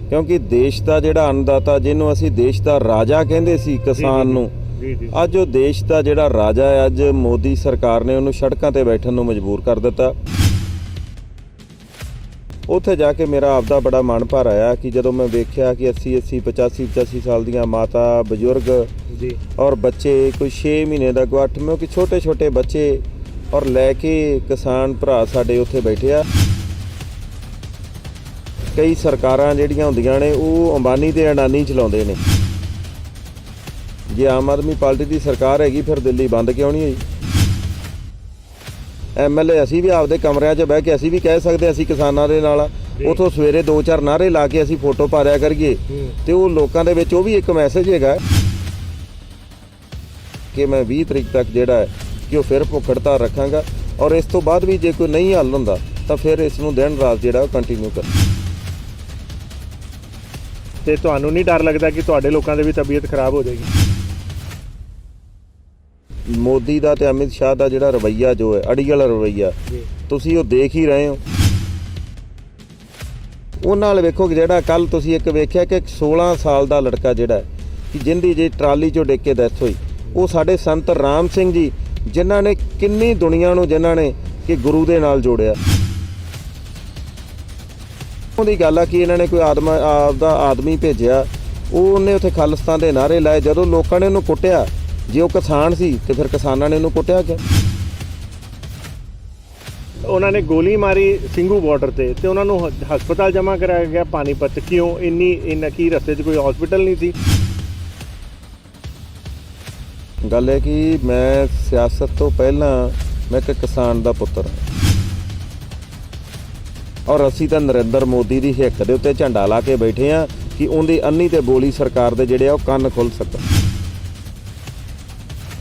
क्योंकि देश का जिहड़ा अन्नदाता जिन्हों असीं देश का राजा कहंदे सी किसान नूं, अज वो देश का जिहड़ा राजा है अज मोदी सरकार ने उन्होंने सड़कों ते बैठण नूं मजबूर कर दिता। उत्थे जाके मेरा आपदा बड़ा मन भर आया कि जदों मैं वेख्या कि 80 85 साल दियां माता बजुर्ग और बच्चे कोई 6 महीने का गवाठ में कि छोटे छोटे बच्चे और लैके किसान भरा साडे उत्थे बैठे आ। कई सरकारां जिहड़ियां हुंदियां ने वो अंबानी ते अडानी चलाउंदे ने। जे आम आदमी पार्टी की सरकार हैगी फिर दिल्ली बंद क्यों नहीं हुई? MLA असीं भी आपदे कमरिਆਂ 'ਚ बह के असीं भी कह सकते असीं किसानां दे नाल उतों सवेरे 2-4 नारे ला के असीं फोटो पा रिया करिए ते वो लोकां दे विच वो भी एक मैसेज हैगा कि मैं 20 तरीक तक जिहड़ा है कि वो फिर भुख हड़ताल रखांगा और इस तो बाद भी जे कोई नहीं हल हुंदा तां फिर इस नूं दिन रात जिहड़ा कंटिन्यू कर। ते तुहानूं नहीं डर लगदा कि तुहाडे लोकां दी भी तबीयत खराब हो जाएगी? मोदी का तो अमित शाह का जिहड़ा रवैया जो है अड़ी वाला रवैया तुसीं वो देख ही रहे हो। उन्हां नाल वेखो जिहड़ा कल तुसीं एक वेख्या कि 16 साल का लड़का जिहड़ा है कि जिंदी जे ट्राली चों डिग के डैथ हुई वो साडे संत राम सिंह जी जिन्हां ने किन्नी दुनिया नूं जिन्हां ने कि गुरु दे नाल जोड़िया। उहदी गल आ कि इन्हां ने कोई आपदा आदमी भेजिया उन्हें उत्थे खालिस्तान दे नारे लाए। जदों लोकां ने उहनूं कुੱਟਿਆ जे वो किसान सी तो फिर किसानां ने उन्होंने कुੱਟਿਆ क्यों? उन्होंने गोली मारी ਸਿੰਘੂ ਬਾਰਡਰ ਤੇ ਉਹਨਾਂ ਨੂੰ ਹਸਪਤਾਲ ਜਮ੍ਹਾਂ कराया गया पानीपत। क्यों? इन्ना की रस्ते 'ਚ कोई हॉस्पिटल नहीं थी? गल है कि मैं सियासत तो पहला मैं एक किसान का पुत्र हाँ और असी तो नरेंद्र मोदी की हिक के उत्ते झंडा ला के बैठे हाँ कि उनकी अन्नी ते बोली सरकार दे जिहड़े आ कन्न खुल सकन।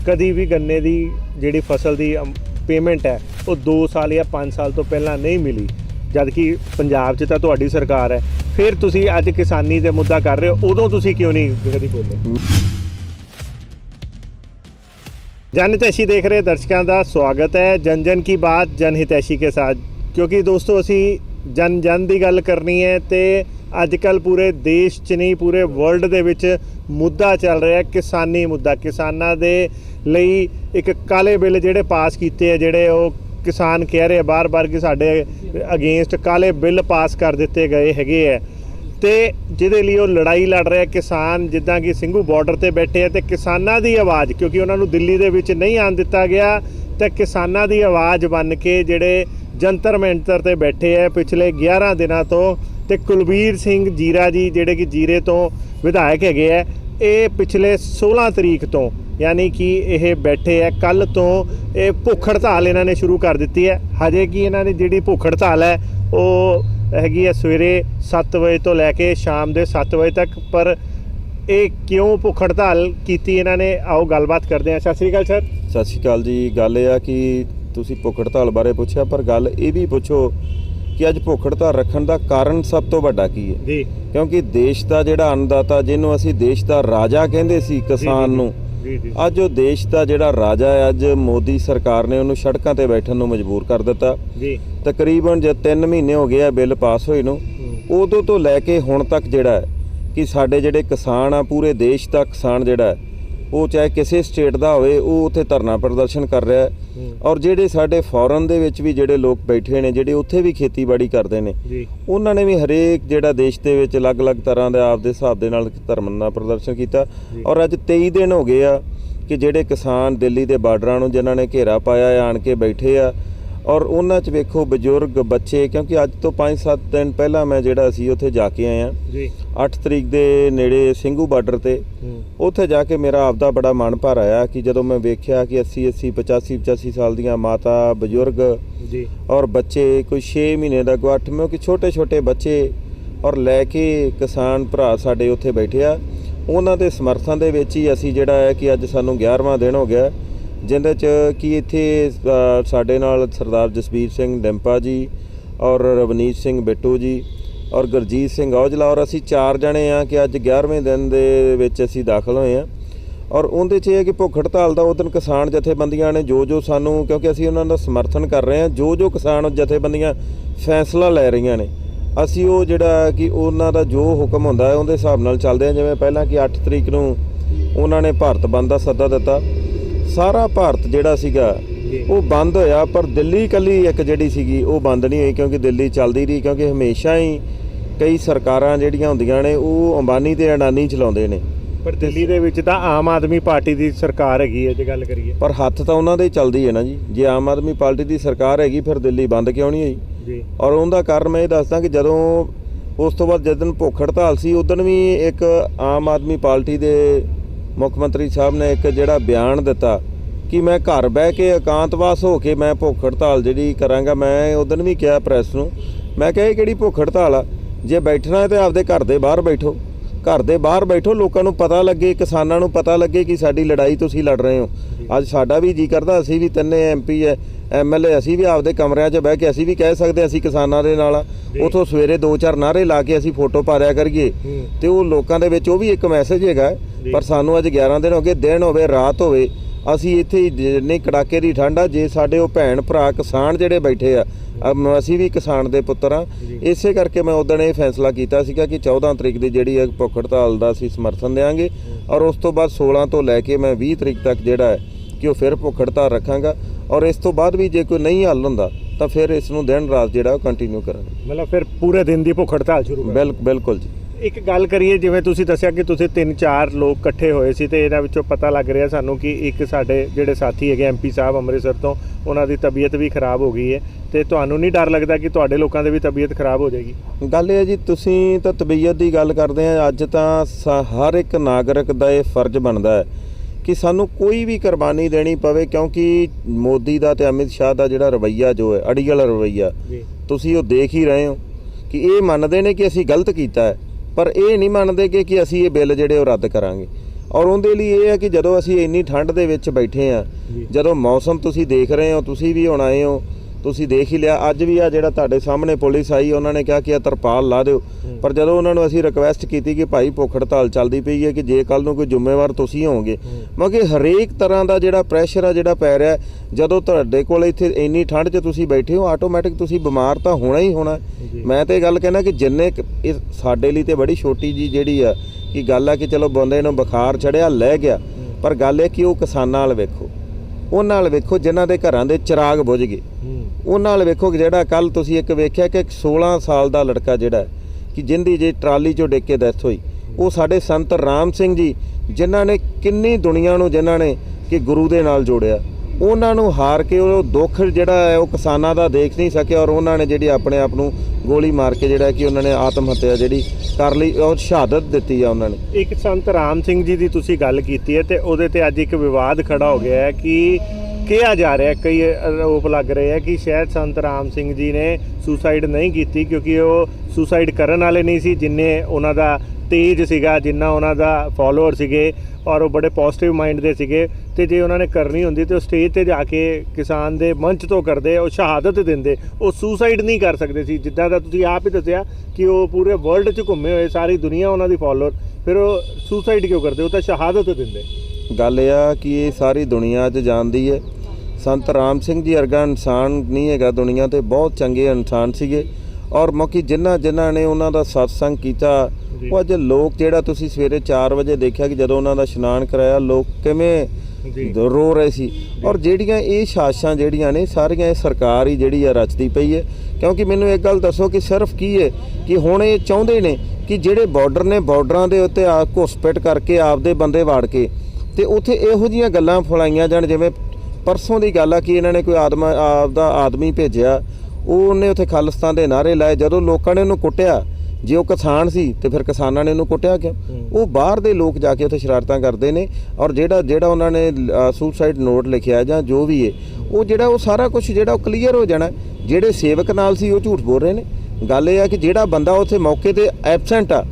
कभी भी गन्ने की जिहड़ी फसल की पेमेंट है वो 2 साल या 5 साल तो पहला नहीं मिली, जबकि पंजाब 'ਚ ਤਾਂ ਤੁਹਾਡੀ सरकार है। फिर तुसी अज किसानी का मुद्दा कर रहे हो, उदों तुसी क्यों नहीं कभी बोले? जन हितैषी देख रहे दर्शकों का स्वागत है जन जन की बात जन हितैषी के साथ। क्योंकि दोस्तों असी जन जन की गल करनी है तो अजकल पूरे देश च नहीं पूरे वर्ल्ड दे विच मुद्दा चल रहा है किसानी मुद्दा। किसानां दे लई एक काले बिल जिहड़े पास कीते है जिहड़े वो किसान कह रहे बार बार कि साडे अगेंस्ट काले बिल पास कर दिते गए हैगे है ते जिहदे लई वो लड़ाई लड़ रहे किसान जिद्दां कि ਸਿੰਘੂ बार्डर ते बैठे है। तो किसानां दी आवाज़ क्योंकि उन्हां नूं दिल्ली दे विच नहीं आन दिता गया तो किसानां दी आवाज़ बन के जिहड़े जंतर मंतर ते बैठे है पिछले 11 दिनों तो। ते कुलबीर सिंह जीरा जी जिहड़े कि जीरे तो विधायक हैगे है ये पिछले 16 तरीक तो यानी कि ये बैठे है कल तो ये भुख हड़ताल इन्होंने शुरू कर दी है। हजे कि इन्होंने जी भुख हड़ताल है वो हैगी है सवेरे 7 बजे तो लैके शाम के 7 बजे तक। पर ये क्यों भुख हड़ताल की इन्होंने आओ गलबात करते हैं। सत श्री अकाल सर। सत श्री अकाल जी। गल यह कि तुसीं भुख हड़ताल बारे पुछया पर गल ये भी पुछो कि अज भुख हड़ताल रखने का कारण सब तो वड्डा की है जी? क्योंकि देश का जिहड़ा अन्नदाता जिन्हों असीं देश का राजा कहंदे सी किसान नूं, अज वो देश का जिहड़ा राजा है अज मोदी सरकार ने उन्होंने सड़कों ते बैठण नूं मजबूर कर दिता। तकरीबन जो 3 महीने हो गए बिल पास होए नूं उदों तो लैके हुण तक जिहड़ा है कि साडे जिहड़े किसान आ पूरे देश का किसान जिहड़ा है वो चाहे किसी स्टेट का होवे वो उत्थे धरना प्रदर्शन कर रहा है। और जिहड़े साडे फॉरन दे विच भी जिहड़े लोग बैठे ने जिहड़े उत्थे भी खेतीबाड़ी करते हैं उन्होंने ने भी हरेक जिहड़ा देश दे विच अलग अलग तरह के आपदे हिसाब दे नाल धरम दा प्रदर्शन किया। और अज 23 दिन हो गए आ कि जिहड़े किसान दिल्ली के बार्डरां नूं जिन्हां ने घेरा पाया आण के बैठे आ और उन्हां च वेखो बजुर्ग बच्चे क्योंकि अज तो 5-7 दिन पहला मैं जिहड़ा सी उत्थे जाके आया 8 तरीक के नेड़े ਸਿੰਘੂ बार्डर ते उत्थे जाके मेरा आपदा बड़ा मन भर आया कि जदों मैं वेख्या कि 80 85 साल दियां माता बजुर्ग और बच्चे कोई 6 महीने का गवाठ में कि छोटे छोटे बच्चे और लैके किसान भरा साडे उत्थे बैठे आ। उन्हां दे समर्थन दे विच ही असीं जिहड़ा है कि अज सानूं 11वां दिन हो गया जिहदे च कि इत्थे साडे नाल सरदार जसबीर सिंह डिंपा जी और रवनीत सिंह बिट्टू जी और गुरजीत सिंह औजला और असी 4 जने हाँ कि अज 11वें दिन दे विच असी दाखल होए हैं। और उहदे च कि भुख हड़ताल का उस दिन किसान जथेबंदियां ने जो सानू क्योंकि असी उन्हां दा समर्थन कर रहे हैं जो किसान जथेबंदियां फैसला लै रही ने ਅਸੀਂ ਉਹ ਜਿਹੜਾ ਕਿ ਉਹਨਾਂ ਦਾ ਜੋ ਹੁਕਮ ਹੁੰਦਾ ਹੈ ਉਹਦੇ ਹਿਸਾਬ ਨਾਲ ਚੱਲਦੇ ਹਾਂ। ਜਿਵੇਂ ਪਹਿਲਾਂ ਕਿ 8 ਤਰੀਕ ਨੂੰ ਉਹਨਾਂ ਨੇ ਭਾਰਤ ਬੰਦ ਦਾ ਸੱਦਾ ਦਿੱਤਾ, ਸਾਰਾ ਭਾਰਤ ਜਿਹੜਾ ਸੀਗਾ ਉਹ ਬੰਦ ਹੋਇਆ, ਪਰ ਦਿੱਲੀ ਇਕੱਲੀ ਇੱਕ ਜਿਹੜੀ ਸੀਗੀ ਉਹ ਬੰਦ ਨਹੀਂ ਹੋਈ, ਕਿਉਂਕਿ ਦਿੱਲੀ ਚੱਲਦੀ ਰਹੀ। ਕਿਉਂਕਿ ਹਮੇਸ਼ਾ ਹੀ ਕਈ ਸਰਕਾਰਾਂ ਜਿਹੜੀਆਂ ਹੁੰਦੀਆਂ ਨੇ ਉਹ ਅੰਬਾਨੀ ਤੇ ਅਡਾਨੀ ਚਲਾਉਂਦੇ ਨੇ, ਪਰ ਦਿੱਲੀ ਦੇ ਵਿੱਚ ਤਾਂ ਆਮ ਆਦਮੀ ਪਾਰਟੀ ਦੀ ਸਰਕਾਰ ਹੈਗੀ ਹੈ ਜੇ ਗੱਲ ਕਰੀਏ। ਪਰ ਹੱਥ ਤਾਂ ਉਹਨਾਂ ਦੇ ਹੀ ਚੱਲਦੀ ਹੈ ਨਾ ਜੀ। ਜੇ ਆਮ ਆਦਮੀ ਪਾਰਟੀ ਦੀ ਸਰਕਾਰ ਹੈਗੀ ਫਿਰ ਦਿੱਲੀ ਬੰਦ ਕਿਉਂ ਨਹੀਂ ਹੋਈ ਜੀ? ਔਰ ਉਹਦਾ ਕਾਰਨ ਮੈਂ ਇਹ ਦੱਸਦਾ ਕਿ ਜਦੋਂ ਉਸ ਤੋਂ ਬਾਅਦ ਜਦੋਂ ਭੁੱਖ ਹੜਤਾਲ ਸੀ ਉਦੋਂ ਵੀ ਇੱਕ ਆਮ ਆਦਮੀ ਪਾਰਟੀ ਦੇ ਮੁੱਖ ਮੰਤਰੀ ਸਾਹਿਬ ਨੇ ਇੱਕ ਜਿਹੜਾ ਬਿਆਨ ਦਿੱਤਾ ਕਿ ਮੈਂ ਘਰ ਬਹਿ ਕੇ ਇਕਾਂਤਵਾਸ ਹੋ ਕੇ ਮੈਂ ਭੁੱਖ ਹੜਤਾਲ ਜਿਹੜੀ ਕਰਾਂਗਾ। ਮੈਂ ਉਦੋਂ ਵੀ ਕਿਹਾ ਪ੍ਰੈਸ ਨੂੰ, ਮੈਂ ਕਿਹਾ ਇਹ ਕਿਹੜੀ ਭੁੱਖ ਹੜਤਾਲ ਆ? ਜੇ ਬੈਠਣਾ ਹੈ ਤਾਂ ਆਪਦੇ ਘਰ ਦੇ ਬਾਹਰ ਬੈਠੋ, ਘਰ ਦੇ ਬਾਹਰ ਬੈਠੋ, ਲੋਕਾਂ ਨੂੰ ਪਤਾ ਲੱਗੇ, ਕਿਸਾਨਾਂ ਨੂੰ ਪਤਾ ਲੱਗੇ ਕਿ ਸਾਡੀ ਲੜਾਈ ਤੁਸੀਂ ਲੜ ਰਹੇ ਹੋ। ਅੱਜ ਸਾਡਾ ਵੀ ਜੀ ਕਰਦਾ, ਅਸੀਂ ਵੀ ਤਿੰਨੇ MP ਹੈ MLA, ਅਸੀਂ ਵੀ ਆਪਦੇ ਕਮਰਿਆਂ 'ਚ ਬਹਿ ਕੇ ਅਸੀਂ ਵੀ ਕਹਿ ਸਕਦੇ ਅਸੀਂ ਕਿਸਾਨਾਂ ਦੇ ਨਾਲ ਆ। ਉੱਥੋਂ ਸਵੇਰੇ 2-4 ਨਾਅਰੇ ਲਾ ਕੇ ਅਸੀਂ ਫੋਟੋ ਪਾ ਰਿਆ ਕਰੀਏ ਤੇ ਉਹ ਲੋਕਾਂ ਦੇ ਵਿੱਚ ਉਹ ਵੀ ਇੱਕ ਮੈਸੇਜ ਹੈਗਾ। ਪਰ ਸਾਨੂੰ ਅੱਜ 11 ਦਿਨ ਹੋ ਗਏ, ਦਿਨ ਹੋਵੇ ਰਾਤ ਹੋਵੇ, ਅਸੀਂ ਇੱਥੇ ਜਿੰਨੀ ਕੜਾਕੇ ਦੀ ਠੰਡ ਆ, ਜੇ ਸਾਡੇ ਉਹ ਭੈਣ ਭਰਾ ਕਿਸਾਨ ਜਿਹੜੇ ਬੈਠੇ ਆ, ਅਸੀਂ ਵੀ ਕਿਸਾਨ ਦੇ ਪੁੱਤਰ ਆ। ਇਸੇ ਕਰਕੇ ਮੈਂ ਉਦੋਂ ਇਹ ਫੈਸਲਾ ਕੀਤਾ ਸੀਗਾ ਕਿ 14 ਤਰੀਕ ਦੀ ਜਿਹੜੀ ਹੈ ਭੁੱਖ ਹੜਤਾਲ ਦਾ ਅਸੀਂ ਸਮਰਥਨ ਦੇਵਾਂਗੇ, ਔਰ ਉਸ ਤੋਂ ਬਾਅਦ 16 ਤੋਂ ਲੈ ਕੇ ਮੈਂ 20 ਤਰੀਕ ਤੱਕ ਜਿਹੜਾ ਹੈ ਕਿ ਉਹ ਫਿਰ ਭੁੱਖ ਹੜਤਾਲ ਰੱਖਾਂਗਾ। ਔਰ ਇਸ ਤੋਂ ਬਾਅਦ ਵੀ ਜੇ ਕੋਈ ਨਹੀਂ ਹੱਲ ਹੁੰਦਾ ਤਾਂ ਫਿਰ ਇਸ ਨੂੰ ਦਿਨ ਰਾਤ ਜਿਹੜਾ ਉਹ ਕੰਟੀਨਿਊ ਕਰਾਂਗੇ। ਮਤਲਬ ਫਿਰ ਪੂਰੇ ਦਿਨ ਦੀ ਭੁੱਖ ਹੜਤਾਲ ਸ਼ੁਰੂ? ਬਿਲਕੁਲ ਜੀ। ਇੱਕ ਗੱਲ ਕਰੀਏ, ਜਿਵੇਂ ਤੁਸੀਂ ਦੱਸਿਆ ਕਿ ਤੁਸੀਂ 3-4 ਲੋਕ ਇਕੱਠੇ ਹੋਏ ਸੀ ਤੇ ਇਹਨਾਂ ਵਿੱਚੋਂ ਪਤਾ ਲੱਗ ਰਿਹਾ ਸਾਨੂੰ ਕਿ ਇੱਕ ਸਾਡੇ ਜਿਹੜੇ ਸਾਥੀ ਹੈਗੇ MP ਸਾਹਿਬ ਅੰਮ੍ਰਿਤਸਰ ਤੋਂ, ਉਹਨਾਂ ਦੀ ਤਬੀਅਤ ਵੀ ਖਰਾਬ ਹੋ ਗਈ ਹੈ, ਤੇ ਤੁਹਾਨੂੰ ਨਹੀਂ ਡਰ ਲੱਗਦਾ ਕਿ ਤੁਹਾਡੇ ਲੋਕਾਂ ਦੀ ਵੀ ਤਬੀਅਤ ਖਰਾਬ ਹੋ ਜਾਏਗੀ? ਗੱਲ ਇਹ ਹੈ ਜੀ, ਤੁਸੀਂ ਤਾਂ ਤਬੀਅਤ ਦੀ ਗੱਲ ਕਰਦੇ ਆ। ਅੱਜ ਤਾਂ ਹਰ ਇੱਕ ਨਾਗਰਿਕ ਦਾ ਇਹ ਫਰਜ਼ ਬਣਦਾ ਹੈ ਕਿ ਸਾਨੂੰ ਕੋਈ ਵੀ ਕੁਰਬਾਨੀ ਦੇਣੀ ਪਵੇ, ਕਿਉਂਕਿ ਮੋਦੀ ਦਾ ਤੇ ਅਮਿਤ ਸ਼ਾਹ ਦਾ ਜਿਹੜਾ ਰਵੱਈਆ ਜੋ ਹੈ ਅੜੀਅਲ ਰਵੱਈਆ ਤੁਸੀਂ ਉਹ ਦੇਖ ਹੀ ਰਹੇ ਹੋ ਕਿ ਇਹ ਮੰਨਦੇ ਨੇ ਕਿ ਅਸੀਂ ਗਲਤ ਕੀਤਾ ਹੈ, ਪਰ ਇਹ ਨਹੀਂ ਮੰਨਦੇ ਕਿ ਅਸੀਂ ਇਹ ਬਿੱਲ ਜਿਹੜੇ ਉਹ ਰੱਦ ਕਰਾਂਗੇ। ਔਰ ਉਹਦੇ ਲਈ ਇਹ ਹੈ ਕਿ ਜਦੋਂ ਅਸੀਂ ਇੰਨੀ ਠੰਡ ਦੇ ਵਿੱਚ ਬੈਠੇ ਆ, ਜਦੋਂ ਮੌਸਮ ਤੁਸੀਂ ਦੇਖ ਰਹੇ ਹੋ, ਤੁਸੀਂ ਵੀ ਹੁਣ ਆਏ ਹੋ, ਤੁਸੀਂ ਦੇਖ ਹੀ ਲਿਆ। ਅੱਜ ਵੀ ਆ ਜਿਹੜਾ ਤੁਹਾਡੇ ਸਾਹਮਣੇ ਪੁਲਿਸ ਆਈ, ਉਹਨਾਂ ਨੇ ਕਿਹਾ ਕਿ ਇਹ ਤਰਪਾਲ ਲਾ ਦਿਓ, ਪਰ ਜਦੋਂ ਉਹਨਾਂ ਨੂੰ ਅਸੀਂ ਰਿਕਵੈਸਟ ਕੀਤੀ ਕਿ ਭਾਈ ਭੁੱਖ ਹੜਤਾਲ ਚੱਲਦੀ ਪਈ ਹੈ, ਕਿ ਜੇ ਕੱਲ੍ਹ ਨੂੰ ਕੋਈ ਜ਼ਿੰਮੇਵਾਰ ਤੁਸੀਂ ਹੋਵੋਗੇ, ਕਿਉਂਕਿ ਹਰੇਕ ਤਰ੍ਹਾਂ ਦਾ ਜਿਹੜਾ ਪ੍ਰੈਸ਼ਰ ਆ ਜਿਹੜਾ ਪੈ ਰਿਹਾ, ਜਦੋਂ ਤੁਹਾਡੇ ਕੋਲ ਇੱਥੇ ਇੰਨੀ ਠੰਡ 'ਚ ਤੁਸੀਂ ਬੈਠੇ ਹੋ, ਆਟੋਮੈਟਿਕ ਤੁਸੀਂ ਬਿਮਾਰ ਤਾਂ ਹੋਣਾ ਹੀ ਹੋਣਾ। ਮੈਂ ਤਾਂ ਇਹ ਗੱਲ ਕਹਿੰਦਾ ਕਿ ਜਿੰਨੇ ਇਹ ਸਾਡੇ ਲਈ ਤਾਂ ਬੜੀ ਛੋਟੀ ਜੀ ਜਿਹੜੀ ਆ ਕਿ ਗੱਲ ਆ ਕਿ ਚਲੋ ਬੰਦੇ ਨੂੰ ਬੁਖਾਰ ਚੜਿਆ ਲੈ ਗਿਆ, ਪਰ ਗੱਲ ਇਹ ਕਿ ਉਹ ਕਿਸਾਨਾਂ ਨਾਲ ਵੇਖੋ, ਉਹਨਾਂ ਨਾਲ ਵੇਖੋ ਜਿਨ੍ਹਾਂ ਦੇ ਘਰਾਂ ਦੇ ਚਿਰਾਗ ਬੁਝ ਗਏ, ਉਹਨਾਂ ਨਾਲ ਵੇਖੋ ਕਿ ਜਿਹੜਾ ਕੱਲ ਤੁਸੀਂ ਇੱਕ ਵੇਖਿਆ ਕਿ 16 ਸਾਲ ਦਾ ਲੜਕਾ ਜਿਹੜਾ ਕਿ ਜਿੰਦੀ ਜੇ ਟਰਾਲੀ 'ਚੋਂ ਡਿੱਗ ਕੇ ਡੈਥ ਹੋਈ, ਉਹ ਸਾਡੇ ਸੰਤ ਰਾਮ ਸਿੰਘ ਜੀ ਜਿਨ੍ਹਾਂ ਨੇ ਕਿੰਨੀ ਦੁਨੀਆ ਨੂੰ ਜਿਨ੍ਹਾਂ ਨੇ ਕਿ ਗੁਰੂ ਦੇ ਨਾਲ ਜੋੜਿਆ, ਉਹਨਾਂ ਨੂੰ ਹਾਰ ਕੇ ਉਹ ਦੁੱਖ ਜਿਹੜਾ ਹੈ ਉਹ ਕਿਸਾਨਾਂ ਦਾ ਦੇਖ ਨਹੀਂ ਸਕਿਆ, ਔਰ ਉਹਨਾਂ ਨੇ ਜਿਹੜੀ ਆਪਣੇ ਆਪ ਨੂੰ ਗੋਲੀ ਮਾਰ ਕੇ ਜਿਹੜਾ ਕਿ ਉਹਨਾਂ ਨੇ ਆਤਮ ਹੱਤਿਆ ਜਿਹੜੀ ਕਰ ਲਈ, ਉਹ ਸ਼ਹਾਦਤ ਦਿੱਤੀ ਆ ਉਹਨਾਂ ਨੇ। ਇੱਕ ਸੰਤ ਰਾਮ ਸਿੰਘ ਜੀ ਦੀ ਤੁਸੀਂ ਗੱਲ ਕੀਤੀ ਹੈ ਤੇ ਉਹਦੇ ਤੇ ਅੱਜ ਇੱਕ ਵਿਵਾਦ ਖੜਾ ਹੋ ਗਿਆ ਹੈ ਕਿ ਕਿਹਾ ਜਾ ਰਿਹਾ, ਕਈ ਆਰੋਪ ਲੱਗ ਰਹੇ ਹੈ ਕਿ ਸ਼ਾਇਦ ਸੰਤ ਰਾਮ ਸਿੰਘ ਜੀ ਨੇ ਸੁਸਾਈਡ ਨਹੀਂ ਕੀਤੀ ਕਿਉਂਕਿ ਉਹ ਸੁਸਾਈਡ ਕਰਨ ਵਾਲੇ ਨਹੀਂ ਸੀ, ਜਿੰਨੇ ਉਹਨਾਂ ਦਾ ਤੇਜ ਸੀਗਾ, ਜਿੰਨਾ ਉਹਨਾਂ ਦਾ ਫੋਲੋਅਰ ਸੀਗੇ, ਔਰ ਉਹ ਬੜੇ ਪੋਜ਼ਿਟਿਵ ਮਾਈਂਡ ਦੇ ਸੀਗੇ, ਤੇ ਜੇ ਉਹਨਾਂ ਨੇ ਕਰਨੀ ਹੁੰਦੀ ਤੇ ਉਹ ਸਟੇਜ ਤੇ ਜਾ ਕੇ ਕਿਸਾਨ ਦੇ ਮੰਚ ਤੋਂ ਕਰਦੇ, ਉਹ ਸ਼ਹਾਦਤ ਦਿੰਦੇ, ਉਹ ਸੁਸਾਈਡ ਨਹੀਂ ਕਰ ਸਕਦੇ ਸੀ। ਜਿੱਦਾਂ ਦਾ ਤੁਸੀਂ ਆਪ ਹੀ ਦੱਸਿਆ ਕਿ ਉਹ ਪੂਰੇ ਵਰਲਡ 'ਚ ਘੁੰਮੇ ਹੋਏ, ਸਾਰੀ ਦੁਨੀਆ ਉਹਨਾਂ ਦੀ ਫੋਲੋਅਰ, ਫਿਰ ਉਹ ਸੁਸਾਈਡ ਕਿਉਂ ਕਰਦੇ? ਉਹ ਤਾਂ ਸ਼ਹਾਦਤ ਦਿੰਦੇ। ਗੱਲ ਇਹ ਆ ਕਿ ਇਹ ਸਾਰੀ ਦੁਨੀਆ 'ਚ ਜਾਣਦੀ ਹੈ, ਸੰਤ ਰਾਮ ਸਿੰਘ ਜੀ ਵਰਗਾ ਇਨਸਾਨ ਨਹੀਂ ਹੈਗਾ ਦੁਨੀਆ 'ਤੇ, ਬਹੁਤ ਚੰਗੇ ਇਨਸਾਨ ਸੀਗੇ, ਔਰ ਮੌਕੀ ਜਿਨ੍ਹਾਂ ਨੇ ਉਹਨਾਂ ਦਾ ਸਤਸੰਗ ਕੀਤਾ, ਉਹ ਅੱਜ ਲੋਕ ਜਿਹੜਾ ਤੁਸੀਂ ਸਵੇਰੇ 4 ਵਜੇ ਦੇਖਿਆ ਕਿ ਜਦੋਂ ਉਹਨਾਂ ਦਾ ਇਸ਼ਨਾਨ ਕਰਾਇਆ, ਲੋਕ ਕਿਵੇਂ ਰੋ ਰਹੇ ਸੀ। ਔਰ ਜਿਹੜੀਆਂ ਇਹ ਸਾਜ਼ਿਸ਼ਾਂ ਜਿਹੜੀਆਂ ਨੇ ਸਾਰੀਆਂ ਇਹ ਸਰਕਾਰ ਹੀ ਜਿਹੜੀ ਆ ਰਚਦੀ ਪਈ ਹੈ, ਕਿਉਂਕਿ ਮੈਨੂੰ ਇੱਕ ਗੱਲ ਦੱਸੋ ਕਿ ਸਿਰਫ ਕੀ ਹੈ ਕਿ ਹੁਣ ਇਹ ਚਾਹੁੰਦੇ ਨੇ ਕਿ ਜਿਹੜੇ ਬਾਰਡਰ ਨੇ, ਬਾਰਡਰਾਂ ਦੇ ਉੱਤੇ ਘੁਸਪੈਠ ਕਰਕੇ ਆਪਦੇ ਬੰਦੇ ਵਾੜ ਕੇ ਤੇ ਉੱਥੇ ਇਹੋ ਜਿਹੀਆਂ ਗੱਲਾਂ ਫੈਲਾਈਆਂ ਜਾਣ। ਜਿਵੇਂ ਪਰਸੋਂ ਦੀ ਗੱਲ ਆ ਕਿ ਇਹਨਾਂ ਨੇ ਕੋਈ ਆਪਦਾ ਆਦਮੀ ਭੇਜਿਆ, ਉਹਨੇ ਉੱਥੇ ਖਾਲਿਸਤਾਨ ਦੇ ਨਾਅਰੇ ਲਾਏ, ਜਦੋਂ ਲੋਕਾਂ ਨੇ ਉਹਨੂੰ ਕੁੱਟਿਆ, ਜੇ ਉਹ ਕਿਸਾਨ ਸੀ ਤੇ ਫਿਰ ਕਿਸਾਨਾਂ ਨੇ ਉਹਨੂੰ ਕੁੱਟਿਆ ਕਿਉਂ? ਉਹ ਬਾਹਰ ਦੇ ਲੋਕ ਜਾ ਕੇ ਉੱਥੇ ਸ਼ਰਾਰਤਾਂ ਕਰਦੇ ਨੇ, ਔਰ ਜਿਹੜਾ ਉਹਨਾਂ ਨੇ ਸੁਸਾਈਡ ਨੋਟ ਲਿਖਿਆ ਜਾਂ ਜੋ ਵੀ ਹੈ, ਉਹ ਜਿਹੜਾ ਉਹ ਸਾਰਾ ਕੁਝ ਜਿਹੜਾ ਉਹ ਕਲੀਅਰ ਹੋ ਜਾਣਾ। ਜਿਹੜੇ ਸੇਵਕ ਨਾਲ ਸੀ ਉਹ ਝੂਠ ਬੋਲ ਰਹੇ ਨੇ। ਗੱਲ ਇਹ ਆ ਕਿ ਜਿਹੜਾ ਬੰਦਾ ਉੱਥੇ ਮੌਕੇ ਤੇ ਐਬਸੈਂਟ ਆ,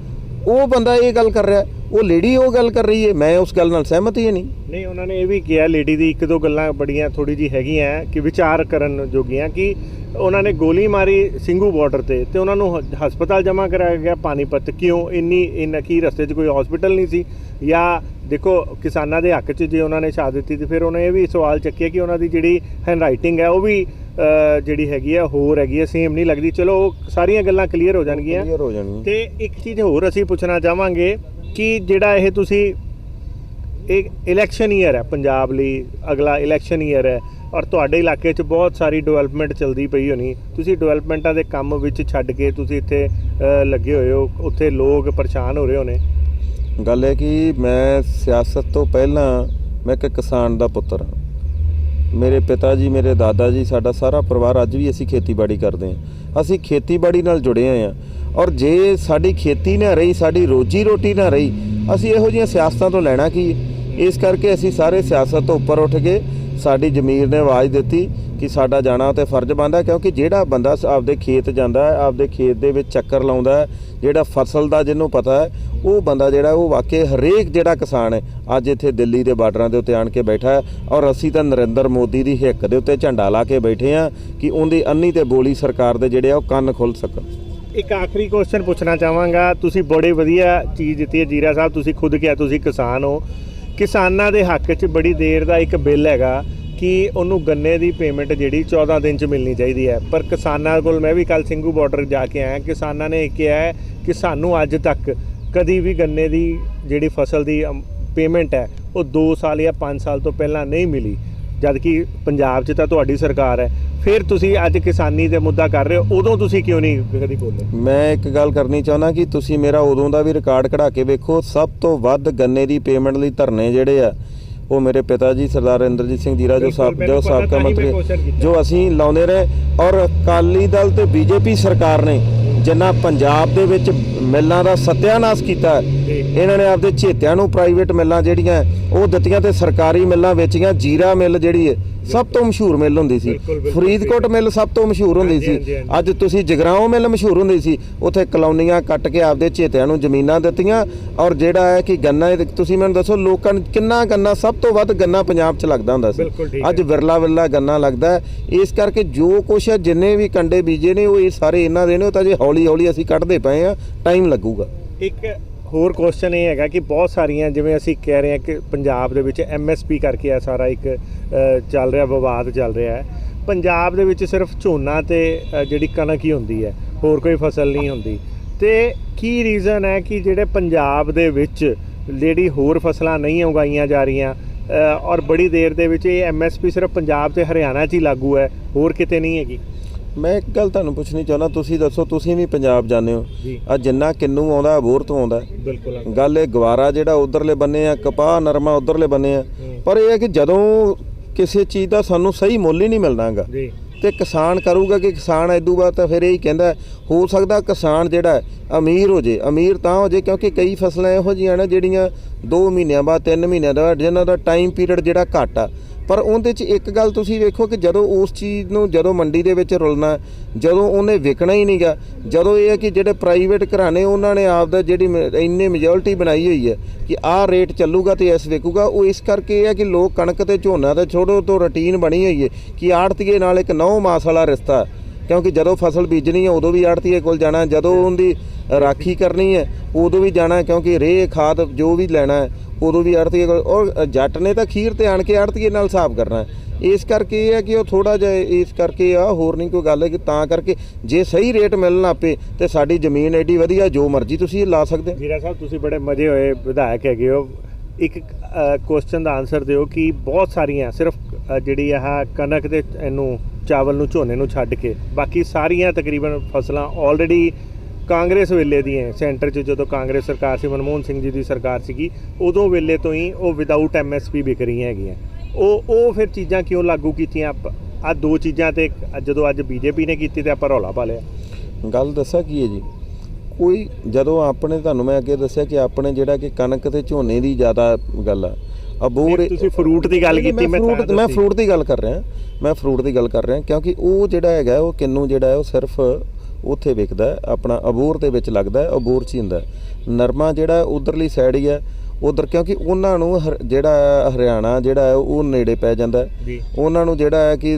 ਉਹ ਬੰਦਾ ਇਹ ਗੱਲ ਕਰ ਰਿਹਾ, ਉਹ ਲੇਡੀ ਉਹ ਗੱਲ ਕਰ ਰਹੀ ਹੈ, ਮੈਂ ਉਸ ਗੱਲ ਨਾਲ ਸਹਿਮਤ ਹੀ ਨਹੀਂ। ਉਹਨਾਂ ਨੇ ਇਹ ਵੀ ਕਿਹਾ, ਲੇਡੀ ਦੀ 1-2 ਗੱਲਾਂ ਬੜੀਆਂ ਥੋੜੀ ਜਿਹੀ ਹੈਗੀਆਂ ਕਿ ਵਿਚਾਰ ਕਰਨ ਜੋਗੀਆਂ, ਕਿ ਉਹਨਾਂ ਨੇ ਗੋਲੀ ਮਾਰੀ ਸਿੰਘੂ ਬਾਰਡਰ ਤੇ ਉਹਨਾਂ ਨੂੰ ਹਸਪਤਾਲ ਜਮ੍ਹਾਂ ਕਰਾਇਆ ਗਿਆ ਪਾਣੀਪਤ। ਕਿਉਂ? ਇੰਨਾ ਕੀ ਰਸਤੇ 'ਚ ਕੋਈ ਹਸਪੀਟਲ ਨਹੀਂ ਸੀ? ਜਾਂ ਦੇਖੋ ਕਿਸਾਨਾਂ ਦੇ ਹੱਕ 'ਚ ਜੇ ਉਹਨਾਂ ਨੇ ਸ਼ਹਾਦਤ ਦਿੱਤੀ ਤੇ ਫਿਰ ਉਹਨੇ ਇਹ ਵੀ ਸਵਾਲ ਚੱਕਿਆ ਕਿ ਉਹਨਾਂ ਦੀ ਜਿਹੜੀ ਹੈਂਡ ਰਾਈਟਿੰਗ ਹੈ ਉਹ ਵੀ ਜਿਹੜੀ ਹੈਗੀ ਆ ਹੋਰ ਹੈਗੀ ਆ, ਸੇਮ ਨਹੀਂ ਲੱਗਦੀ। ਚਲੋ ਉਹ ਸਾਰੀਆਂ ਗੱਲਾਂ ਕਲੀਅਰ ਹੋ ਜਾਣਗੀਆਂ। ਤੇ ਇੱਕ ਚੀਜ਼ ਹੋਰ ਅਸੀਂ ਪੁੱਛਣਾ ਚਾਹਾਂਗੇ ਕਿ ਜਿਹੜਾ ਇਹ ਤੁਸੀਂ ਇਹ ਇਲੈਕਸ਼ਨ ਈਅਰ ਹੈ ਪੰਜਾਬ ਲਈ, ਅਗਲਾ ਇਲੈਕਸ਼ਨ ਈਅਰ ਹੈ ਔਰ ਤੁਹਾਡੇ ਇਲਾਕੇ 'ਚ ਬਹੁਤ ਸਾਰੀ ਡਿਵੈਲਪਮੈਂਟ ਚੱਲਦੀ ਪਈ ਹੋਣੀ, ਤੁਸੀਂ ਡਿਵੈਲਪਮੈਂਟਾਂ ਦੇ ਕੰਮ ਵਿੱਚ ਛੱਡ ਕੇ ਤੁਸੀਂ ਇੱਥੇ ਲੱਗੇ ਹੋਏ ਹੋ, ਉੱਥੇ ਲੋਕ ਪਰੇਸ਼ਾਨ ਹੋ ਰਹੇ ਹੋਣੇ। ਗੱਲ ਹੈ ਕਿ ਮੈਂ ਸਿਆਸਤ ਤੋਂ ਪਹਿਲਾਂ ਮੈਂ ਇੱਕ ਕਿਸਾਨ ਦਾ ਪੁੱਤਰ ਹਾਂ। ਮੇਰੇ ਪਿਤਾ ਜੀ, ਮੇਰੇ ਦਾਦਾ ਜੀ, ਸਾਡਾ ਸਾਰਾ ਪਰਿਵਾਰ ਅੱਜ ਵੀ ਅਸੀਂ ਖੇਤੀਬਾੜੀ ਕਰਦੇ ਹਾਂ। ਅਸੀਂ ਖੇਤੀਬਾੜੀ ਨਾਲ ਜੁੜੇ ਹੋਏ ਹਾਂ ਔਰ ਜੇ ਸਾਡੀ ਖੇਤੀ ਨਾ ਰਹੀ, ਸਾਡੀ ਰੋਜੀ ਰੋਟੀ ਨਾ ਰਹੀ, ਅਸੀਂ ਇਹੋ ਜਿਹੀਆਂ ਸਿਆਸਤਾਂ ਤੋਂ ਲੈਣਾ ਕੀ? ਇਸ ਕਰਕੇ ਅਸੀਂ ਸਾਰੇ ਸਿਆਸਤ ਤੋਂ ਉੱਪਰ ਉੱਠ ਕੇ ਸਾਡੀ ਜ਼ਮੀਰ ਨੇ ਆਵਾਜ਼ ਦਿੱਤੀ ਕਿ ਸਾਡਾ ਜਾਣਾ ਤੇ ਫਰਜ਼ ਬਣਦਾ, ਕਿਉਂਕਿ ਜਿਹੜਾ ਬੰਦਾ ਆਪਦੇ ਖੇਤ ਜਾਂਦਾ ਹੈ, ਆਪਦੇ ਖੇਤ ਦੇ ਵਿੱਚ ਚੱਕਰ ਲਾਉਂਦਾ ਹੈ, ਜਿਹੜਾ ਫਸਲ ਦਾ ਜਿਹਨੂੰ ਪਤਾ ਹੈ, ਉਹ ਬੰਦਾ ਜਿਹੜਾ ਉਹ ਵਾਕਈ ਹਰੇਕ ਜਿਹੜਾ ਕਿਸਾਨ ਹੈ ਅੱਜ ਇੱਥੇ ਦਿੱਲੀ ਦੇ ਬਾਰਡਰਾਂ ਦੇ ਉੱਤੇ ਆਣ ਕੇ ਬੈਠਾ ਹੈ ਔਰ ਅਸੀਂ ਤਾਂ ਨਰਿੰਦਰ ਮੋਦੀ ਦੀ ਹਿੱਕ ਦੇ ਉੱਤੇ ਝੰਡਾ ਲਾ ਕੇ ਬੈਠੇ ਹਾਂ ਕਿ ਉਹਦੀ ਅੰਨੀ ਤੇ ਬੋਲੀ ਸਰਕਾਰ ਦੇ ਜਿਹੜੇ ਆ ਉਹ ਕੰਨ ਖੁੱਲ੍ਹ ਸਕਣ। ਇੱਕ ਆਖਰੀ ਕੁਐਸਚਨ ਪੁੱਛਣਾ ਚਾਹਾਂਗਾ, ਤੁਸੀਂ ਬੜੇ ਵਧੀਆ ਚੀਜ਼ ਦਿੱਤੀ ਹੈ ਜੀਰਾ ਸਾਹਿਬ, ਤੁਸੀਂ ਖੁਦ ਕਿਹਾ ਤੁਸੀਂ ਕਿਸਾਨ ਹੋ। ਕਿਸਾਨਾਂ ਦੇ ਹੱਕ 'ਚ ਬੜੀ ਦੇਰ ਦਾ ਇੱਕ ਬਿੱਲ ਹੈਗਾ ਕਿ ਉਹਨੂੰ ਗੰਨੇ ਦੀ ਪੇਮੈਂਟ ਜਿਹੜੀ 14 ਦਿਨ 'ਚ ਮਿਲਣੀ ਚਾਹੀਦੀ ਹੈ, ਪਰ ਕਿਸਾਨਾਂ ਕੋਲ, ਮੈਂ ਵੀ ਕੱਲ ਸਿੰਘੂ ਬਾਰਡਰ ਜਾ ਕੇ ਆਇਆ, ਕਿਸਾਨਾਂ ਨੇ ਕਿਹਾ ਹੈ ਕਿ ਸਾਨੂੰ ਅੱਜ ਤੱਕ ਕਦੀ ਵੀ ਗੰਨੇ ਦੀ ਜਿਹੜੀ ਫਸਲ ਦੀ ਪੇਮੈਂਟ ਹੈ ਉਹ 2 ਸਾਲ ਜਾਂ 5 ਸਾਲ ਤੋਂ ਪਹਿਲਾਂ ਨਹੀਂ ਮਿਲੀ, ਜਦ ਕਿ ਪੰਜਾਬ 'ਚ ਤਾਂ ਤੁਹਾਡੀ ਸਰਕਾਰ ਹੈ। ਫਿਰ ਤੁਸੀਂ ਅੱਜ ਕਿਸਾਨੀ ਦੇ ਮੁੱਦਾ ਕਰ ਰਹੇ ਹੋ, ਉਦੋਂ ਤੁਸੀਂ ਕਿਉਂ ਨਹੀਂ ਕਦੀ ਬੋਲੇ? ਮੈਂ ਇੱਕ ਗੱਲ ਕਰਨੀ ਚਾਹੁੰਦਾ ਕਿ ਤੁਸੀਂ ਮੇਰਾ ਉਦੋਂ ਦਾ ਵੀ ਰਿਕਾਰਡ ਕਢਾ ਕੇ ਵੇਖੋ, ਸਭ ਤੋਂ ਵੱਧ ਗੰਨੇ ਦੀ ਪੇਮੈਂਟ ਲਈ ਧਰਨੇ ਜਿਹੜੇ ਆ ਉਹ ਮੇਰੇ ਪਿਤਾ ਜੀ ਸਰਦਾਰ ਇੰਦਰਜੀਤ ਸਿੰਘ ਜੀਰਾ ਜੋ ਸਾਬਕਾ ਮੰਤਰੀ, ਜੋ ਅਸੀਂ ਲਾਉਂਦੇ ਰਹੇ। ਔਰ ਅਕਾਲੀ ਦਲ ਤੇ ਬੀਜੇਪੀ ਸਰਕਾਰ ਨੇ ਜਿੰਨਾ ਪੰਜਾਬ ਦੇ ਵਿੱਚ ਮਿੱਲਾਂ ਦਾ ਸੱਤਿਆਨਾਸ਼ ਕੀਤਾ, ਇਹਨਾਂ ਨੇ ਆਪਦੇ ਝੇਤਿਆਂ ਨੂੰ ਪ੍ਰਾਈਵੇਟ ਮਿੱਲਾਂ ਜਿਹੜੀਆਂ ਉਹ ਦਿੱਤੀਆਂ ਤੇ ਸਰਕਾਰੀ ਮਿੱਲਾਂ ਵੇਚੀਆਂ। ਜੀਰਾ ਮਿੱਲ ਜਿਹੜੀ ਹੈ ਸਭ ਤੋਂ ਮਸ਼ਹੂਰ ਮਿੱਲ ਹੁੰਦੀ ਸੀ, ਫਰੀਦਕੋਟ ਮਿੱਲ ਸਭ ਤੋਂ ਮਸ਼ਹੂਰ ਹੁੰਦੀ ਸੀ, ਅੱਜ ਤੁਸੀਂ ਜਗਰਾਓਂ ਮਿੱਲ ਮਸ਼ਹੂਰ ਹੁੰਦੀ ਸੀ। ਉੱਥੇ ਕਲੋਨੀਆਂ ਕੱਟ ਕੇ ਆਪਦੇ ਝੇਤਿਆਂ ਨੂੰ ਜ਼ਮੀਨਾਂ ਦਿੱਤੀਆਂ। ਔਰ ਜਿਹੜਾ ਹੈ ਕਿ ਗੰਨਾ, ਤੁਸੀਂ ਮੈਨੂੰ ਦੱਸੋ ਲੋਕਾਂ ਨੂੰ ਕਿੰਨਾ ਗੰਨਾ, ਸਭ ਤੋਂ ਵੱਧ ਗੰਨਾ ਪੰਜਾਬ 'ਚ ਲੱਗਦਾ ਹੁੰਦਾ ਸੀ, ਅੱਜ ਵਿਰਲਾ ਗੰਨਾ ਲੱਗਦਾ। ਇਸ ਕਰਕੇ ਜੋ ਕੁਛ ਹੈ, ਜਿੰਨੇ ਵੀ ਕੰਡੇ ਬੀਜੇ ਨੇ ਉਹ ਇਹ ਸਾਰੇ ਇਹਨਾਂ ਦੇ ਨੇ, ਉਹ ਤਾਂ ਜੇ ਹੌਲੀ ਹੌਲੀ ਅਸੀਂ ਕੱਢਦੇ ਪਏ ਹਾਂ, ਟਾਈਮ ਲੱਗੂਗਾ। ਇੱਕ ਹੋਰ ਕੁਐਸਚਨ ਇਹ ਹੈਗਾ ਕਿ ਬਹੁਤ ਸਾਰੀਆਂ, ਜਿਵੇਂ ਅਸੀਂ ਕਹਿ ਰਹੇ ਹਾਂ ਕਿ ਪੰਜਾਬ ਦੇ ਵਿੱਚ MSP ਕਰਕੇ ਆ ਸਾਰਾ ਇੱਕ ਚੱਲ ਰਿਹਾ ਵਿਵਾਦ ਚੱਲ ਰਿਹਾ ਹੈ। ਪੰਜਾਬ ਦੇ ਵਿੱਚ ਸਿਰਫ ਝੋਨਾ ਤੇ ਜਿਹੜੀ ਕਣਕ ਹੀ ਹੁੰਦੀ ਹੈ, ਹੋਰ ਕੋਈ ਫਸਲ ਨਹੀਂ ਹੁੰਦੀ। ਤੇ ਕੀ ਰੀਜ਼ਨ ਹੈ ਕਿ ਜਿਹੜੇ ਪੰਜਾਬ ਦੇ ਵਿੱਚ ਜਿਹੜੀ ਹੋਰ ਫਸਲਾਂ ਨਹੀਂ ਉਗਾਈਆਂ ਜਾ ਰਹੀਆਂ ਔਰ ਬੜੀ ਦੇਰ ਦੇ ਵਿੱਚ ਇਹ MSP ਸਿਰਫ ਪੰਜਾਬ ਤੇ ਹਰਿਆਣਾ 'ਚ ਹੀ ਲਾਗੂ ਹੈ, ਹੋਰ ਕਿਤੇ ਨਹੀਂ ਹੈਗੀ? ਮੈਂ ਇੱਕ ਗੱਲ ਤੁਹਾਨੂੰ ਪੁੱਛਣੀ ਚਾਹੁੰਦਾ, ਤੁਸੀਂ ਦੱਸੋ, ਤੁਸੀਂ ਵੀ ਪੰਜਾਬ ਜਾਂਦੇ ਹੋ, ਆ ਜਿੰਨਾ ਕਿੰਨੂ ਆਉਂਦਾ ਅਬੋਹਰ ਤੋਂ ਆਉਂਦਾ। ਬਿਲਕੁਲ ਗੱਲ ਇਹ ਗਵਾਰਾ ਜਿਹੜਾ ਉਧਰਲੇ ਬੰਨੇ ਆ, ਕਪਾਹ ਨਰਮਾ ਉਧਰਲੇ ਬੰਨੇ ਆ, ਪਰ ਇਹ ਹੈ ਕਿ ਜਦੋਂ ਕਿਸੇ ਚੀਜ਼ ਦਾ ਸਾਨੂੰ ਸਹੀ ਮੁੱਲ ਹੀ ਨਹੀਂ ਮਿਲਣਾ ਗਾ ਤੇ ਕਿਸਾਨ ਕਰੂਗਾ ਕਿ ਕਿਸਾਨ ਇਦੋਂ ਬਾਅਦ ਤਾਂ ਫਿਰ ਇਹੀ ਕਹਿੰਦਾ ਹੋ ਸਕਦਾ ਕਿਸਾਨ ਜਿਹੜਾ ਅਮੀਰ ਹੋ ਜੇ। ਅਮੀਰ ਤਾਂ ਹੋ ਜੇ ਕਿਉਂਕਿ ਕਈ ਫਸਲਾਂ ਇਹੋ ਜਿਹੀਆਂ ਨੇ ਜਿਹੜੀਆਂ 2 ਮਹੀਨਿਆਂ ਬਾਅਦ 3 ਮਹੀਨਿਆਂ ਦਾ ਜਿਹਨਾਂ ਦਾ ਟਾਈਮ ਪੀਰੀਅਡ ਜਿਹੜਾ ਘੱਟ ਆ, ਪਰ ਉਹਦੇ 'ਚ ਇੱਕ ਗੱਲ ਤੁਸੀਂ ਵੇਖੋ ਕਿ ਜਦੋਂ ਉਸ ਚੀਜ਼ ਨੂੰ ਜਦੋਂ ਮੰਡੀ ਦੇ ਵਿੱਚ ਰੁਲਣਾ, ਜਦੋਂ ਉਹਨੇ ਵਿਕਣਾ ਹੀ ਨਹੀਂ ਗਾ, ਜਦੋਂ ਇਹ ਹੈ ਕਿ ਜਿਹੜੇ ਪ੍ਰਾਈਵੇਟ ਘਰਾਣੇ ਉਹਨਾਂ ਨੇ ਆਪਦਾ ਜਿਹੜੀ ਇੰਨੀ ਮੈਜੋਰਟੀ ਬਣਾਈ ਹੋਈ ਹੈ ਕਿ ਆਹ ਰੇਟ ਚੱਲੂਗਾ ਤੇ ਇਸ ਵਿਕੂਗਾ, ਉਹ ਇਸ ਕਰਕੇ ਇਹ ਹੈ ਕਿ ਲੋਕ ਕਣਕ ਤੇ ਝੋਨਾ ਤੇ ਛੋੜੋ ਤੋਂ ਰੂਟੀਨ ਬਣੀ ਹੋਈ ਹੈ ਕਿ ਆੜਤੀਏ ਨਾਲ ਇੱਕ 9 ਮਾਸ ਵਾਲਾ ਰਿਸ਼ਤਾ, ਕਿਉਂਕਿ ਜਦੋਂ ਫਸਲ ਬੀਜਣੀ ਹੈ ਉਦੋਂ ਵੀ ਆੜਤੀਏ ਕੋਲ ਜਾਣਾ, ਜਦੋਂ ਉਹਦੀ ਰਾਖੀ ਕਰਨੀ ਹੈ ਉਦੋਂ ਵੀ ਜਾਣਾ, ਕਿਉਂਕਿ ਰੇਹ ਖਾਦ ਜੋ ਵੀ ਲੈਣਾ ਹੈ ਉਦੋਂ ਵੀ ਆੜਤੀਏ ਕੋਲ, ਔਰ ਜੱਟ ਨੇ ਤਾਂ ਖੀਰ ਤੇ ਆਣ ਕੇ ਆੜਤੀਏ ਨਾਲ ਹਿਸਾਬ ਕਰਨਾ। ਇਸ ਕਰਕੇ ਇਹ ਹੈ ਕਿ ਉਹ ਥੋੜ੍ਹਾ ਜਿਹਾ ਇਸ ਕਰਕੇ ਆ, ਹੋਰ ਨਹੀਂ ਕੋਈ ਗੱਲ ਹੈ ਕਿ ਤਾਂ ਕਰਕੇ ਜੇ ਸਹੀ ਰੇਟ ਮਿਲਣ ਆਪੇ ਤੇ ਸਾਡੀ ਜ਼ਮੀਨ ਐਡੀ ਵਧੀਆ ਜੋ ਮਰਜ਼ੀ ਤੁਸੀਂ ਲਾ ਸਕਦੇ। ਜੀਰਾ ਸਾਹਿਬ ਤੁਸੀਂ ਬੜੇ ਮਜ਼ੇ ਹੋਏ ਵਿਧਾਇਕ ਹੈਗੇ ਹੋ, ਇੱਕ ਕੁਐਸਚਨ ਦਾ ਆਨਸਰ ਦਿਓ ਕਿ ਬਹੁਤ ਸਾਰੀਆਂ ਸਿਰਫ ਜਿਹੜੀ ਆਹ ਕਣਕ ਤੇ ਇਹਨੂੰ ਚਾਵਲ ਨੂੰ ਝੋਨੇ ਨੂੰ ਛੱਡ ਕੇ ਬਾਕੀ ਸਾਰੀਆਂ ਤਕਰੀਬਨ ਫਸਲਾਂ ਆਲਰੇਡੀ ਕਾਂਗਰਸ ਵੇਲੇ ਦੀਆਂ, ਸੈਂਟਰ 'ਚ ਜਦੋਂ ਕਾਂਗਰਸ ਸਰਕਾਰ ਸੀ, ਮਨਮੋਹਨ ਸਿੰਘ ਜੀ ਦੀ ਸਰਕਾਰ ਸੀਗੀ, ਉਦੋਂ ਵੇਲੇ ਤੋਂ ਹੀ ਉਹ ਵਿਦਆਊਟ MSP ਵਿਕ ਰਹੀਆਂ ਹੈਗੀਆਂ। ਉਹ ਫਿਰ ਚੀਜ਼ਾਂ ਕਿਉਂ ਲਾਗੂ ਕੀਤੀਆਂ? ਆਹ 2 ਚੀਜ਼ਾਂ ਤੇ ਜਦੋਂ ਅੱਜ BJP ਨੇ ਕੀਤੀ ਤੇ ਆਪਾਂ ਰੌਲਾ ਪਾ ਲਿਆ। ਗੱਲ ਦੱਸਾਂ ਕੀ ਹੈ ਜੀ, ਕੋਈ ਜਦੋਂ ਆਪਣੇ ਤੁਹਾਨੂੰ ਮੈਂ ਅੱਗੇ ਦੱਸਿਆ ਕਿ ਆਪਣੇ ਜਿਹੜਾ ਕਿ ਕਣਕ ਤੇ ਝੋਨੇ ਦੀ ਜ਼ਿਆਦਾ ਗੱਲ ਆ, ਅਬੋਹਰ ਤੁਸੀਂ ਫਰੂਟ ਦੀ ਗੱਲ ਕੀਤੀ, ਮੈਂ ਫਰੂਟ ਦੀ ਗੱਲ ਕਰ ਰਿਹਾ, ਕਿਉਂਕਿ ਉਹ ਜਿਹੜਾ ਹੈਗਾ ਉਹ ਕਿੰਨੂ ਜਿਹੜਾ ਹੈ ਉਹ ਸਿਰਫ ਉੱਥੇ ਵਿਕਦਾ ਆਪਣਾ ਅਬੋਹਰ ਦੇ ਵਿੱਚ ਲੱਗਦਾ, ਅਬੋਹਰ 'ਚ ਹੀ ਹੁੰਦਾ। ਨਰਮਾ ਜਿਹੜਾ ਉਧਰਲੀ ਸਾਈਡ ਹੀ ਹੈ ਉਧਰ, ਕਿਉਂਕਿ ਉਹਨਾਂ ਨੂੰ ਜਿਹੜਾ ਹਰਿਆਣਾ ਜਿਹੜਾ ਹੈ ਉਹ ਨੇੜੇ ਪੈ ਜਾਂਦਾ, ਉਹਨਾਂ ਨੂੰ ਜਿਹੜਾ ਹੈ ਕਿ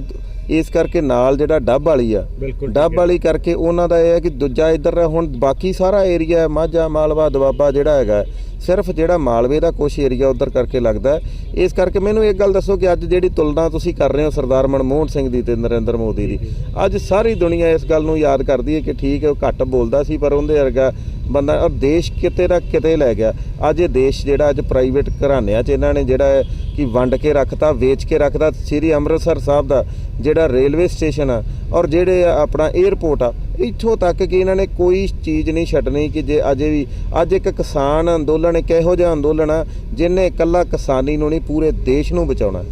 ਇਸ ਕਰਕੇ ਨਾਲ ਜਿਹੜਾ ਡੱਬ ਵਾਲੀ ਆ, ਬਿਲਕੁਲ ਡੱਬ ਵਾਲੀ ਕਰਕੇ ਉਹਨਾਂ ਦਾ ਇਹ ਹੈ ਕਿ ਦੂਜਾ ਇੱਧਰ ਹੁਣ ਬਾਕੀ ਸਾਰਾ ਏਰੀਆ ਮਾਝਾ ਮਾਲਵਾ ਦੁਆਬਾ ਜਿਹੜਾ ਹੈਗਾ, ਸਿਰਫ ਜਿਹੜਾ ਮਾਲਵੇ ਦਾ ਕੁਛ ਏਰੀਆ ਉੱਧਰ ਕਰਕੇ ਲੱਗਦਾ ਹੈ। ਇਸ ਕਰਕੇ ਮੈਨੂੰ ਇੱਕ ਗੱਲ ਦੱਸੋ ਕਿ ਅੱਜ ਜਿਹੜੀ ਤੁਲਨਾ ਤੁਸੀਂ ਕਰ ਰਹੇ ਹੋ ਸਰਦਾਰ ਮਨਮੋਹਨ ਸਿੰਘ ਦੀ ਤੇ ਨਰਿੰਦਰ ਮੋਦੀ ਦੀ, ਅੱਜ ਸਾਰੀ ਦੁਨੀਆ ਇਸ ਗੱਲ ਨੂੰ ਯਾਦ ਕਰਦੀ ਹੈ ਕਿ ਠੀਕ ਹੈ ਉਹ ਘੱਟ ਬੋਲਦਾ ਸੀ ਪਰ ਉਹਦੇ ਵਰਗਾ ਬੰਦਾ, ਔਰ ਦੇਸ਼ ਕਿਤੇ ਦਾ ਕਿਤੇ ਲੈ ਗਿਆ। ਅੱਜ ਇਹ ਦੇਸ਼ ਜਿਹੜਾ ਅੱਜ ਪ੍ਰਾਈਵੇਟ ਘਰਾਣਿਆਂ 'ਚ ਇਹਨਾਂ ਨੇ ਜਿਹੜਾ ਹੈ ਕਿ ਵੰਡ ਕੇ ਰੱਖਤਾ, ਵੇਚ ਕੇ ਰੱਖਤਾ। ਸ੍ਰੀ ਅੰਮ੍ਰਿਤਸਰ ਸਾਹਿਬ ਦਾ ਜਿਹੜਾ ਰੇਲਵੇ ਸਟੇਸ਼ਨ ਆ ਔਰ ਜਿਹੜੇ ਆਪਣਾ ਏਅਰਪੋਰਟ ਆ, ਇੱਥੋਂ ਤੱਕ ਕਿ ਇਹਨਾਂ ਨੇ ਕੋਈ ਚੀਜ਼ ਨਹੀਂ ਛੱਡਣੀ ਕਿ ਜੇ ਅਜੇ ਵੀ ਅੱਜ ਇੱਕ ਕਿਸਾਨ ਅੰਦੋਲਨ ਇੱਕ ਇਹੋ ਜਿਹਾ ਅੰਦੋਲਨ ਆ ਜਿਹਨੇ ਇਕੱਲਾ ਕਿਸਾਨੀ ਨੂੰ ਨਹੀਂ ਪੂਰੇ ਦੇਸ਼ ਨੂੰ ਬਚਾਉਣਾ।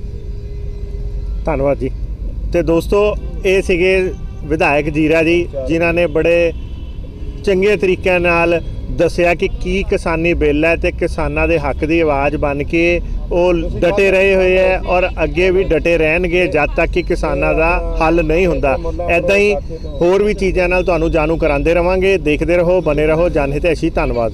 ਧੰਨਵਾਦ ਜੀ। ਤੇ ਦੋਸਤੋ ਇਹ ਸੀਗੇ ਵਿਧਾਇਕ ਜੀਰਾ ਜੀ, ਜਿਨ੍ਹਾਂ ਨੇ ਬੜੇ ਚੰਗੇ ਤਰੀਕੇ ਨਾਲ ਦੱਸਿਆ ਕਿ ਕੀ ਕਿਸਾਨੀ ਬਿੱਲ ਹੈ ਤੇ ਕਿਸਾਨਾਂ ਦੇ ਹੱਕ ਦੀ ਆਵਾਜ਼ ਬਣ ਕੇ ਉਹ ਡਟੇ ਰਹੇ ਹੋਏ ਹੈ ਔਰ ਅੱਗੇ ਵੀ ਡਟੇ ਰਹਿਣਗੇ ਜਦ ਤੱਕ ਕਿ ਕਿਸਾਨਾਂ ਦਾ ਹੱਲ ਨਹੀਂ ਹੁੰਦਾ। ਐਦਾਂ ਹੀ ਹੋਰ ਵੀ ਚੀਜ਼ਾਂ ਨਾਲ ਤੁਹਾਨੂੰ ਜਾਣੂ ਕਰਾਉਂਦੇ ਰਵਾਂਗੇ। ਦੇਖਦੇ ਰਹੋ, ਬਨੇ ਰਹੋ ਜਨ ਹਿਤੈਸ਼ੀ। ਧੰਨਵਾਦ।